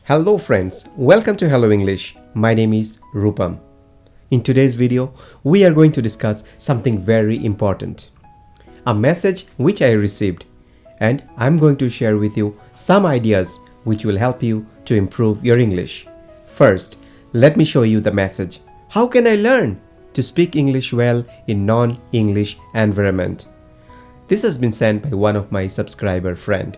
Hello friends, welcome to Hello English. My name is Rupam. In today's video, we are going to discuss something very important. A message which I received, and I'm going to share with you some ideas which will help you to improve your English. First, let me show you the message. How can I learn to speak English well in non-English environment? This has been sent by one of my subscriber friend.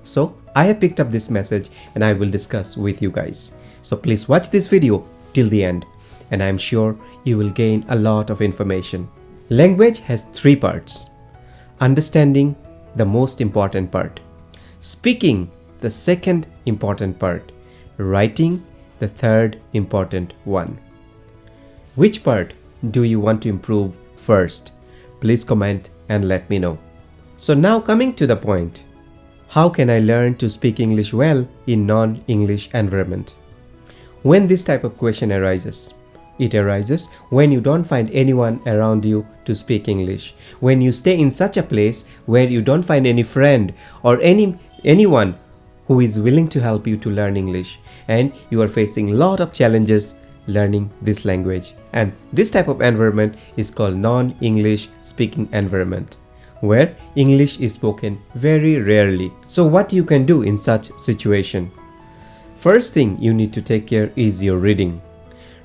So I have picked up this message and I will discuss with you guys. So please watch this video till the end and I am sure you will gain a lot of information. Language has three parts. Understanding, the most important part. Speaking, the second important part. Writing, the third important one. Which part do you want to improve first? Please comment and let me know. So now coming to the point. How can I learn to speak English well in non-English environment? When this type of question arises, it arises when you don't find anyone around you to speak English. When you stay in such a place where you don't find any friend or anyone who is willing to help you to learn English, and you are facing a lot of challenges learning this language. And this type of environment is called non-English speaking environment, where English is spoken very rarely. So what you can do in such situation? First thing you need to take care is your reading.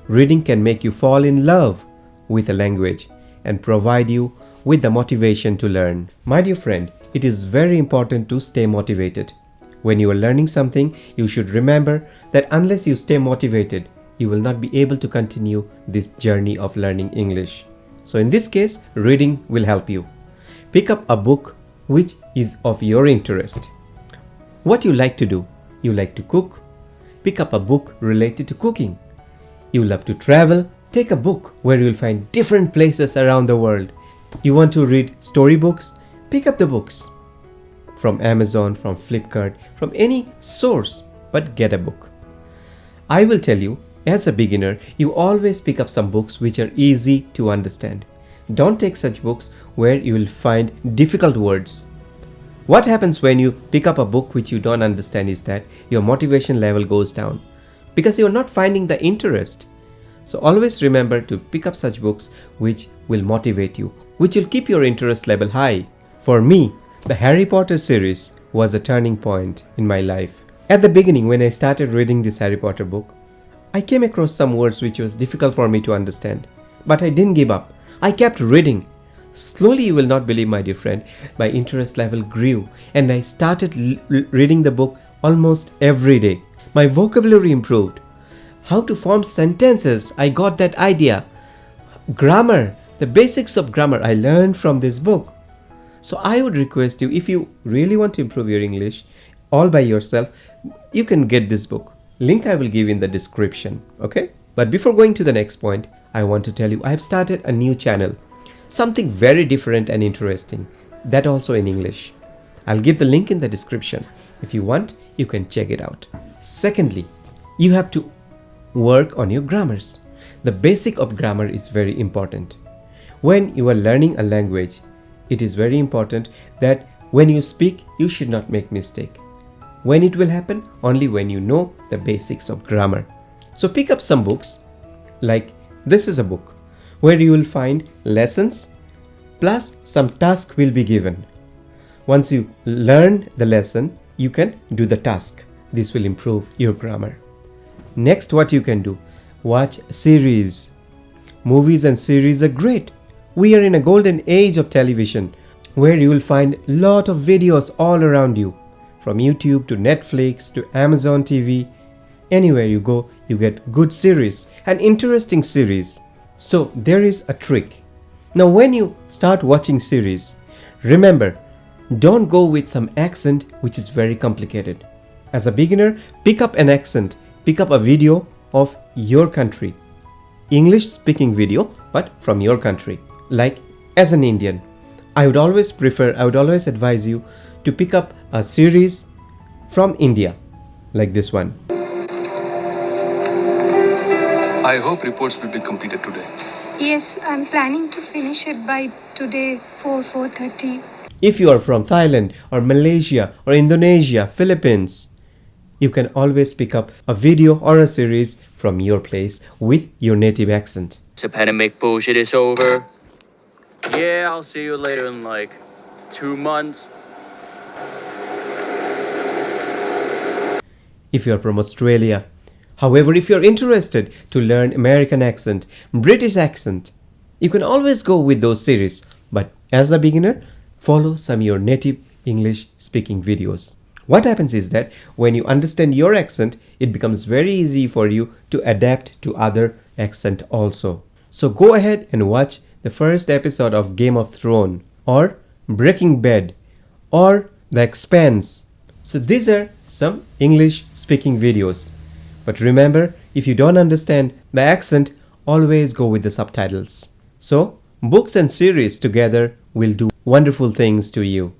Reading can make you fall in love with a language and provide you with the motivation to learn. My dear friend, it is very important to stay motivated. When you are learning something, you should remember that unless you stay motivated, you will not be able to continue this journey of learning English. So in this case, reading will help you. Pick up a book which is of your interest. What you like to do? You like to cook? Pick up a book related to cooking. You love to travel? Take a book where you will find different places around the world. You want to read storybooks? Pick up the books from Amazon, from Flipkart, from any source, but get a book. I will tell you, as a beginner, you always pick up some books which are easy to understand. Don't take such books where you will find difficult words. What happens when you pick up a book which you don't understand is that your motivation level goes down because you are not finding the interest. So always remember to pick up such books which will motivate you, which will keep your interest level high. For me, the Harry Potter series was a turning point in my life. At the beginning, when I started reading this Harry Potter book, I came across some words which was difficult for me to understand, but I didn't give up. I kept reading. Slowly, you will not believe, my dear friend, my interest level grew and I started reading the book almost every day. My vocabulary improved. How to form sentences, I got that idea. Grammar, the basics of grammar, I learned from this book. So I would request you, if you really want to improve your English all by yourself, you can get this book. Link I will give in the description, okay? But before going to the next point, I want to tell you I have started a new channel. Something very different and interesting. That also in English. I'll give the link in the description. If you want, you can check it out. Secondly, you have to work on your grammars. The basic of grammar is very important. When you are learning a language, it is very important that when you speak, you should not make mistake. When it will happen? Only when you know the basics of grammar. So pick up some books, like this is a book where you will find lessons plus some task will be given. Once you learn the lesson, you can do the task. This will improve your grammar. Next, what you can do? Watch series. Movies and series are great. We are in a golden age of television where you will find a lot of videos all around you. From YouTube to Netflix to Amazon TV. Anywhere you go, you get good series and interesting series. So there is a trick. Now when you start watching series, remember, don't go with some accent which is very complicated. As a beginner, pick up an accent, pick up a video of your country. English speaking video, but from your country. Like as an Indian, I would always advise you to pick up a series from India, like this one. I hope reports will be completed today. Yes, I'm planning to finish it by today, 4:30. If you are from Thailand or Malaysia or Indonesia, Philippines, You can always pick up a video or a series from your place with your native accent. The pandemic bullshit is over. Yeah, I'll see you later in like 2 months. If you're from Australia. However, if you're interested to learn American accent, British accent, you can always go with those series. But as a beginner, follow some of your native English speaking videos. What happens is that when you understand your accent, it becomes very easy for you to adapt to other accent also. So go ahead and watch the first episode of Game of Thrones or Breaking Bad or The Expanse. So these are some English speaking videos. But remember, if you don't understand the accent, always go with the subtitles. So books and series together will do wonderful things to you.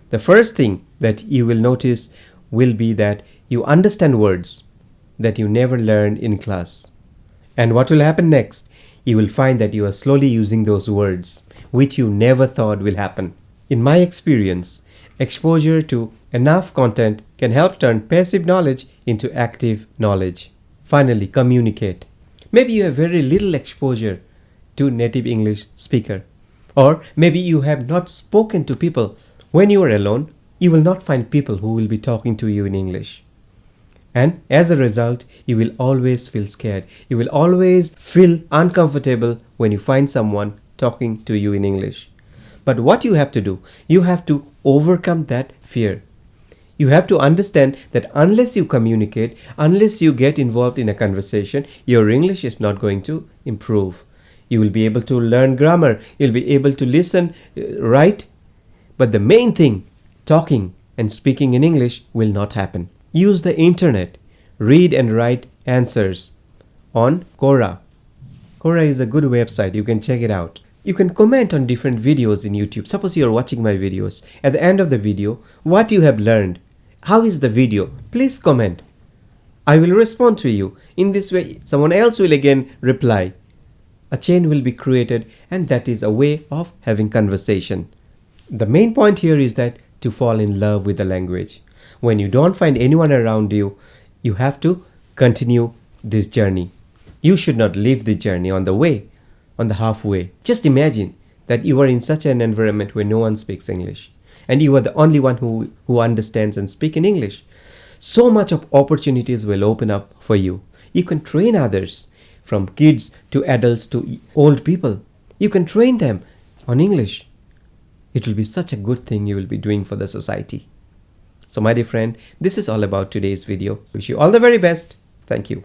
The first thing that you will notice will be that you understand words that you never learned in class. And what will happen next? You will find that you are slowly using those words, which you never thought will happen. In my experience, exposure to enough content can help turn passive knowledge into active knowledge. Finally, communicate. Maybe you have very little exposure to native English speaker. Or maybe you have not spoken to people. When you are alone, you will not find people who will be talking to you in English. And as a result, you will always feel scared. You will always feel uncomfortable when you find someone talking to you in English. But what you have to do, you have to overcome that fear. You have to understand that unless you communicate, unless you get involved in a conversation, your English is not going to improve. You will be able to learn grammar, you'll be able to listen, write. But the main thing, talking and speaking in English will not happen. Use the internet. Read and write answers on Quora. Quora is a good website. You can check it out. You can comment on different videos in YouTube. Suppose you are watching my videos. At the end of the video, what you have learned. How is the video? Please comment. I will respond to you. In this way, someone else will again reply. A chain will be created, and that is a way of having conversation. The main point here is that to fall in love with the language. When you don't find anyone around you, you have to continue this journey. You should not leave the journey on the way, on the halfway. Just imagine that you are in such an environment where no one speaks English and you are the only one who understands and speaks in English. So much of opportunities will open up for you. You can train others, from kids to adults to old people. You can train them on English. It will be such a good thing you will be doing for the society. So my dear friend, this is all about today's video. Wish you all the very best. Thank you.